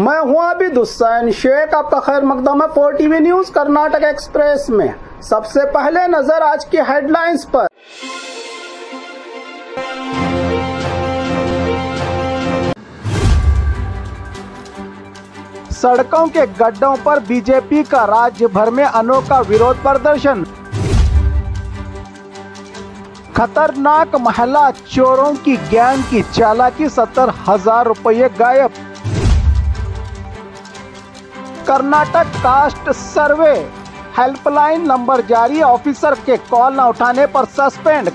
मैं हूं आबिद हुसैन शेख, आपका खैर मकदम है 4TV न्यूज कर्नाटक एक्सप्रेस में। सबसे पहले नजर आज की हेडलाइंस पर। सड़कों के गड्ढों पर बीजेपी का राज्य भर में अनोखा विरोध प्रदर्शन। खतरनाक महिला चोरों की गैंग की चालाकी, 70,000 रुपये गायब। कर्नाटक कास्ट सर्वे हेल्पलाइन नंबर जारी, ऑफिसर के कॉल न उठाने पर सस्पेंड।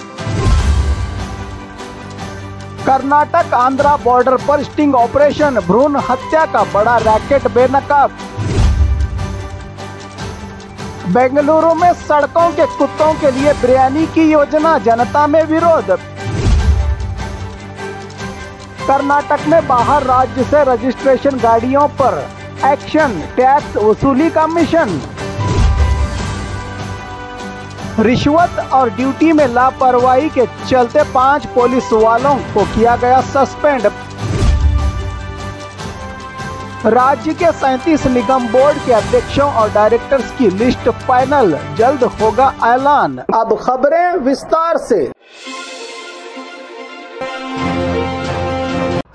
कर्नाटक आंध्रा बॉर्डर पर स्टिंग ऑपरेशन, भ्रूण हत्या का बड़ा रैकेट बेनकाब। बेंगलुरु में सड़कों के कुत्तों के लिए बिरयानी की योजना, जनता में विरोध। कर्नाटक में बाहर राज्य से रजिस्ट्रेशन गाड़ियों पर एक्शन, टैक्स वसूली का मिशन। रिश्वत और ड्यूटी में लापरवाही के चलते 5 पुलिस वालों को किया गया सस्पेंड। राज्य के 37 निगम बोर्ड के अध्यक्षों और डायरेक्टर्स की लिस्ट फाइनल, जल्द होगा ऐलान। अब खबरें विस्तार से।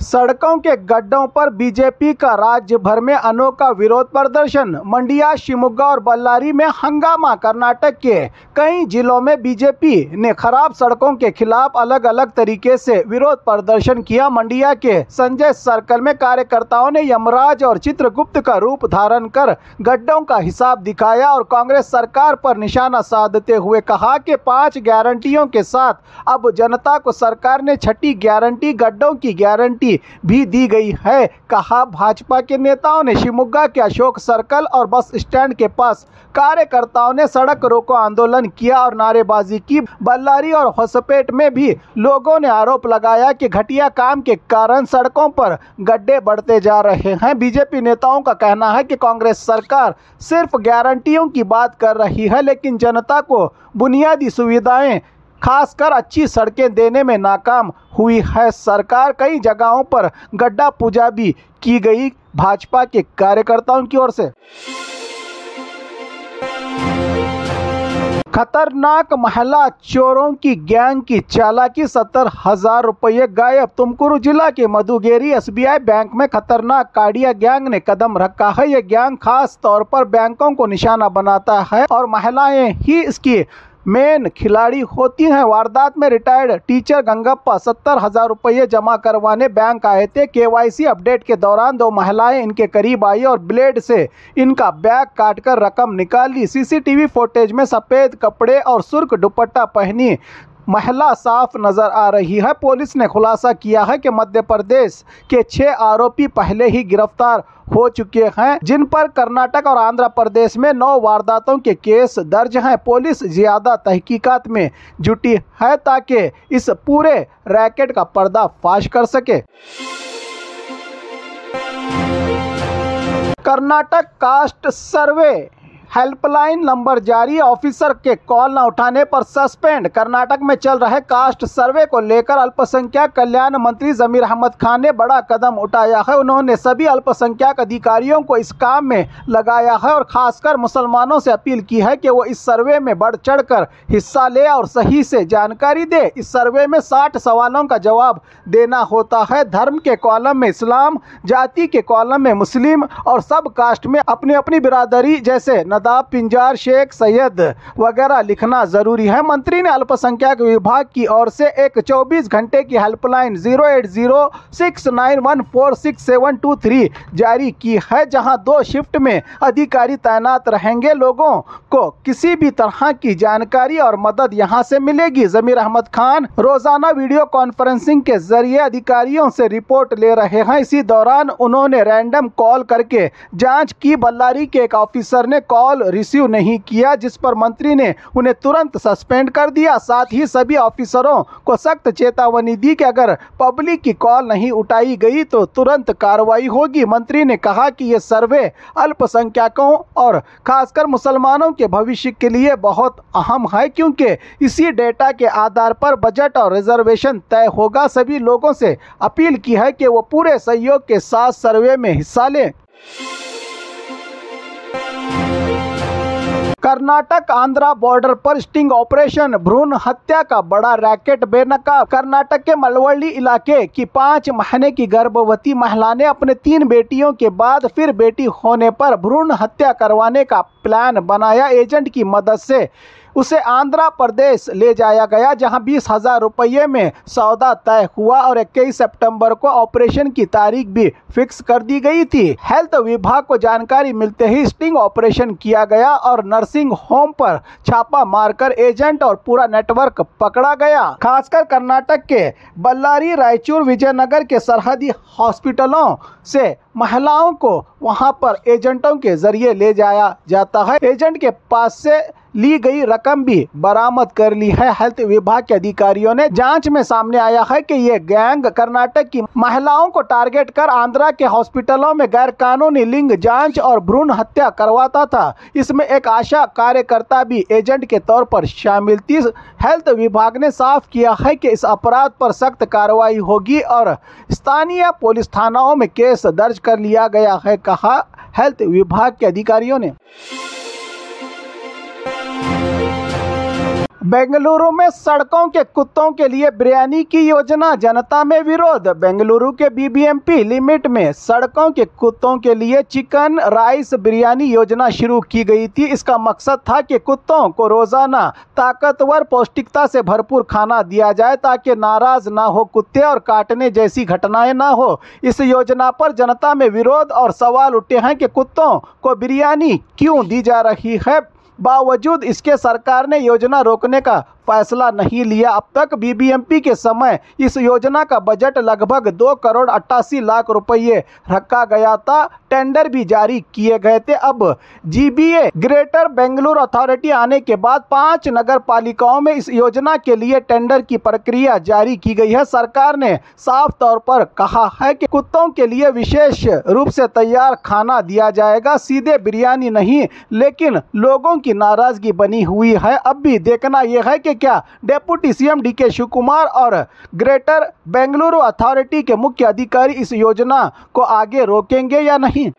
सड़कों के गड्ढों पर बीजेपी का राज्य भर में अनोखा विरोध प्रदर्शन। मंडिया, शिवमोगा और बल्लारी में हंगामा। कर्नाटक के कई जिलों में बीजेपी ने खराब सड़कों के खिलाफ अलग अलग तरीके से विरोध प्रदर्शन किया। मंडिया के संजय सर्कल में कार्यकर्ताओं ने यमराज और चित्रगुप्त का रूप धारण कर गड्ढों का हिसाब दिखाया और कांग्रेस सरकार पर निशाना साधते हुए कहा कि 5 गारंटियों के साथ अब जनता को सरकार ने 6ठी गारंटी, गड्ढों की गारंटी भी दी गई है। कहा भाजपा के नेताओं ने शिवमोगा के अशोक सर्कल और बस स्टैंड के पास कार्यकर्ताओं ने सड़क रोको आंदोलन किया और नारेबाजी की। बल्लारी और होसपेट में भी लोगों ने आरोप लगाया कि घटिया काम के कारण सड़कों पर गड्ढे बढ़ते जा रहे हैं। बीजेपी नेताओं का कहना है कि कांग्रेस सरकार सिर्फ गारंटियों की बात कर रही है, लेकिन जनता को बुनियादी सुविधाएं खासकर अच्छी सड़कें देने में नाकाम हुई है। सरकार कई जगहों पर गड्ढा पूजा भी की गई भाजपा के कार्यकर्ताओं की ओर से। खतरनाक महिला चोरों की गैंग की चालाकी, 70,000 रुपये गायब। तुमकुरू जिला के मधुगेरी SBI बैंक में खतरनाक काड़िया गैंग ने कदम रखा है। ये गैंग खास तौर पर बैंकों को निशाना बनाता है और महिलाएं ही इसकी मेन खिलाड़ी होती हैं। वारदात में रिटायर्ड टीचर गंगप्पा 70,000 रुपये जमा करवाने बैंक आए थे। KYC अपडेट के दौरान 2 महिलाएं इनके करीब आई और ब्लेड से इनका बैग काटकर रकम निकाली। CCTV फुटेज में सफ़ेद कपड़े और सुर्ख दुपट्टा पहनी महिला साफ नजर आ रही है। पुलिस ने खुलासा किया है कि मध्य प्रदेश के 6 आरोपी पहले ही गिरफ्तार हो चुके हैं, जिन पर कर्नाटक और आंध्र प्रदेश में 9 वारदातों के केस दर्ज हैं। पुलिस ज्यादा तहकीकात में जुटी है ताकि इस पूरे रैकेट का पर्दाफाश कर सके। कर्नाटक कास्ट सर्वे हेल्पलाइन नंबर जारी, ऑफिसर के कॉल न उठाने पर सस्पेंड। कर्नाटक में चल रहे कास्ट सर्वे को लेकर अल्पसंख्यक कल्याण मंत्री जमीर अहमद खान ने बड़ा कदम उठाया है। उन्होंने सभी अल्पसंख्यक अधिकारियों को इस काम में लगाया है और खासकर मुसलमानों से अपील की है कि वो इस सर्वे में बढ़ चढ़कर हिस्सा ले और सही से जानकारी दे। इस सर्वे में 60 सवालों का जवाब देना होता है। धर्म के कॉलम में इस्लाम, जाति के कॉलम में मुस्लिम और सब कास्ट में अपनी अपनी बिरादरी जैसे नदाब, पिंजार, शेख, सैयद वगैरह लिखना जरूरी है। मंत्री ने अल्पसंख्यक विभाग की ओर से एक 24 घंटे की हेल्पलाइन 08069146723 जारी की है, जहां 2 शिफ्ट में अधिकारी तैनात रहेंगे। लोगों को किसी भी तरह की जानकारी और मदद यहां से मिलेगी। जमीर अहमद खान रोजाना वीडियो कॉन्फ्रेंसिंग के जरिए अधिकारियों से रिपोर्ट ले रहे हैं। इसी दौरान उन्होंने रैंडम कॉल करके जांच की। बल्लारी के एक ऑफिसर ने कॉल रिसीव नहीं किया, जिस पर मंत्री ने उन्हें तुरंत सस्पेंड कर दिया। साथ ही सभी ऑफिसरों को सख्त चेतावनी दी कि अगर पब्लिक की कॉल नहीं उठाई गई तो तुरंत कार्रवाई होगी। मंत्री ने कहा कि यह सर्वे अल्पसंख्यकों और खासकर मुसलमानों के भविष्य के लिए बहुत अहम है, क्योंकि इसी डेटा के आधार पर बजट और रिजर्वेशन तय होगा। सभी लोगों से अपील की है कि वो पूरे सहयोग के साथ सर्वे में हिस्सा लें। कर्नाटक आंध्रा बॉर्डर पर स्टिंग ऑपरेशन, भ्रूण हत्या का बड़ा रैकेट बेनकाब। कर्नाटक के मलवल्ली इलाके की 5 महीने की गर्भवती महिला ने अपने 3 बेटियों के बाद फिर बेटी होने पर भ्रूण हत्या करवाने का प्लान बनाया। एजेंट की मदद से उसे आंध्र प्रदेश ले जाया गया, जहां 20,000 रुपये में सौदा तय हुआ और 21 सितंबर को ऑपरेशन की तारीख भी फिक्स कर दी गई थी। हेल्थ विभाग को जानकारी मिलते ही स्टिंग ऑपरेशन किया गया और नर्सिंग होम पर छापा मारकर एजेंट और पूरा नेटवर्क पकड़ा गया। खासकर कर्नाटक के बल्लारी, रायचूर, विजयनगर के सरहदी हॉस्पिटलों से महिलाओं को वहां पर एजेंटों के जरिए ले जाया जाता है। एजेंट के पास से ली गई रकम भी बरामद कर ली है। हेल्थ विभाग के अधिकारियों ने जांच में सामने आया है कि ये गैंग कर्नाटक की महिलाओं को टारगेट कर आंध्रा के हॉस्पिटलों में गैर कानूनी लिंग जांच और भ्रूण हत्या करवाता था। इसमें एक आशा कार्यकर्ता भी एजेंट के तौर पर शामिल थी। हेल्थ विभाग ने साफ किया है कि इस अपराध पर सख्त कार्रवाई होगी और स्थानीय पुलिस थानाओं में केस दर्ज कर लिया गया है, कहा हेल्थ विभाग के अधिकारियों ने। बेंगलुरु में सड़कों के कुत्तों के लिए बिरयानी की योजना, जनता में विरोध। बेंगलुरु के बीबीएमपी लिमिट में सड़कों के कुत्तों के लिए चिकन राइस बिरयानी योजना शुरू की गई थी। इसका मकसद था कि कुत्तों को रोजाना ताकतवर पौष्टिकता से भरपूर खाना दिया जाए ताकि नाराज ना हो कुत्ते और काटने जैसी घटनाएं ना हो। इस योजना पर जनता में विरोध और सवाल उठे हैं कि कुत्तों को बिरयानी क्यों दी जा रही है। बावजूद इसके सरकार ने योजना रोकने का फैसला नहीं लिया। अब तक बीबीएमपी के समय इस योजना का बजट लगभग 2,88,00,000 रुपये रखा गया था। टेंडर भी जारी किए गए थे। अब जीबीए ग्रेटर बेंगलुरु अथॉरिटी आने के बाद 5 नगर पालिकाओं में इस योजना के लिए टेंडर की प्रक्रिया जारी की गई है। सरकार ने साफ तौर पर कहा है कि कुत्तों के लिए विशेष रूप से तैयार खाना दिया जाएगा, सीधे बिरयानी नहीं। लेकिन लोगों की नाराजगी बनी हुई है। अब भी देखना यह है कि क्या डेप्यूटी सीएम डीके शिवकुमार और ग्रेटर बेंगलुरु अथॉरिटी के मुख्य अधिकारी इस योजना को आगे रोकेंगे या नहीं।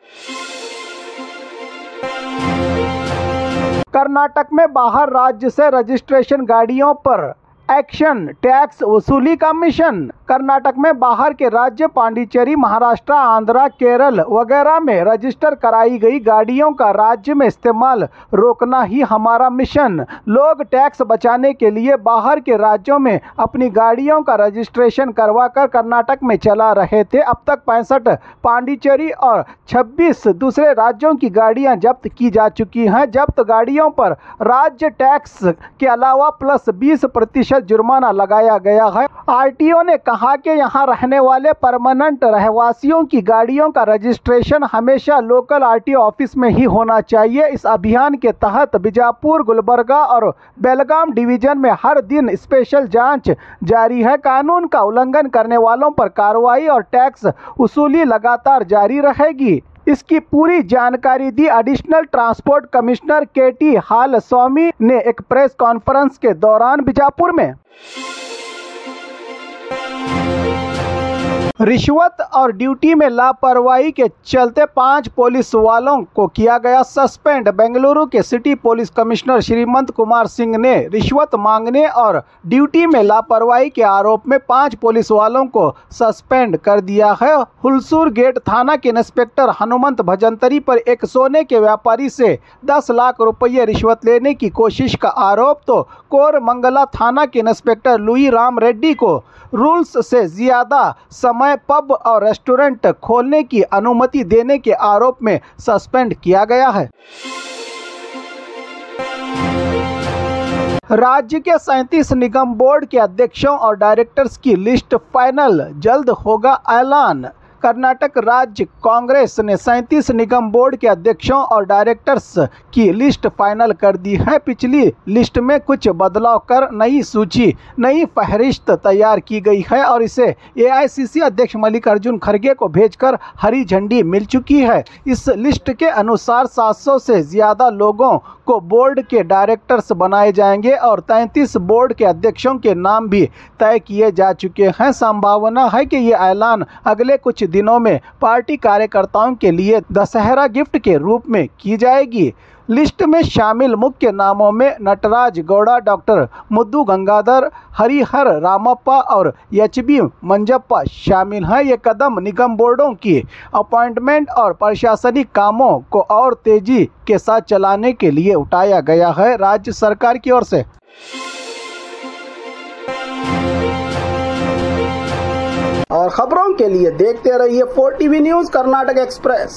कर्नाटक में बाहर राज्य से रजिस्ट्रेशन गाड़ियों पर एक्शन, टैक्स वसूली का मिशन। कर्नाटक में बाहर के राज्य पांडिचेरी, महाराष्ट्र, आंध्रा, केरल वगैरह में रजिस्टर कराई गई गाड़ियों का राज्य में इस्तेमाल रोकना ही हमारा मिशन। लोग टैक्स बचाने के लिए बाहर के राज्यों में अपनी गाड़ियों का रजिस्ट्रेशन करवाकर कर्नाटक में चला रहे थे। अब तक 65 पांडिचेरी और 26 दूसरे राज्यों की गाड़ियां जब्त की जा चुकी हैं। जब्त गाड़ियों पर राज्य टैक्स के अलावा प्लस 20% जुर्माना लगाया गया है। आरटीओ ने कहा कि यहां रहने वाले परमानेंट रहवासियों की गाड़ियों का रजिस्ट्रेशन हमेशा लोकल आरटीओ ऑफिस में ही होना चाहिए। इस अभियान के तहत बीजापुर, गुलबर्गा और बेलगाम डिवीजन में हर दिन स्पेशल जांच जारी है। कानून का उल्लंघन करने वालों पर कार्रवाई और टैक्स वसूली लगातार जारी रहेगी। इसकी पूरी जानकारी दी एडिशनल ट्रांसपोर्ट कमिश्नर केटी हालस्वामी ने एक प्रेस कॉन्फ्रेंस के दौरान बीजापुर में। रिश्वत और ड्यूटी में लापरवाही के चलते 5 पुलिस वालों को किया गया सस्पेंड। बेंगलुरु के सिटी पुलिस कमिश्नर श्रीमंत कुमार सिंह ने रिश्वत मांगने और ड्यूटी में लापरवाही के आरोप में 5 पुलिस वालों को सस्पेंड कर दिया है। हुलसूर गेट थाना के इंस्पेक्टर हनुमंत भजंतरी पर एक सोने के व्यापारी से 10 लाख रुपये रिश्वत लेने की कोशिश का आरोप, तो कोरमंगला थाना के इंस्पेक्टर लुई राम रेड्डी को रूल्स से ज्यादा समय पब और रेस्टोरेंट खोलने की अनुमति देने के आरोप में सस्पेंड किया गया है। राज्य के 37 निगम बोर्ड के अध्यक्षों और डायरेक्टर्स की लिस्ट फाइनल, जल्द होगा ऐलान। कर्नाटक राज्य कांग्रेस ने 37 निगम बोर्ड के अध्यक्षों और डायरेक्टर्स की लिस्ट फाइनल कर दी है। पिछली लिस्ट में कुछ बदलाव कर नई सूची, नई फहरिस्त तैयार की गई है और इसे एआईसीसी अध्यक्ष मल्लिकार्जुन खड़गे को भेजकर हरी झंडी मिल चुकी है। इस लिस्ट के अनुसार 700 से ज्यादा लोगों को बोर्ड के डायरेक्टर्स बनाए जाएंगे और 33 बोर्ड के अध्यक्षों के नाम भी तय किए जा चुके हैं। संभावना है कि ये ऐलान अगले कुछ दिनों में पार्टी कार्यकर्ताओं के लिए दशहरा गिफ्ट के रूप में की जाएगी। लिस्ट में शामिल मुख्य नामों में नटराज गौड़ा, डॉक्टर मुद्दू गंगाधर, हरिहर रामप्पा और एचबी मंजप्पा शामिल हैं। ये कदम निगम बोर्डों की अपॉइंटमेंट और प्रशासनिक कामों को और तेजी के साथ चलाने के लिए उठाया गया है राज्य सरकार की ओर से। और खबरों के लिए देखते रहिए 4 TV न्यूज़ कर्नाटक एक्सप्रेस।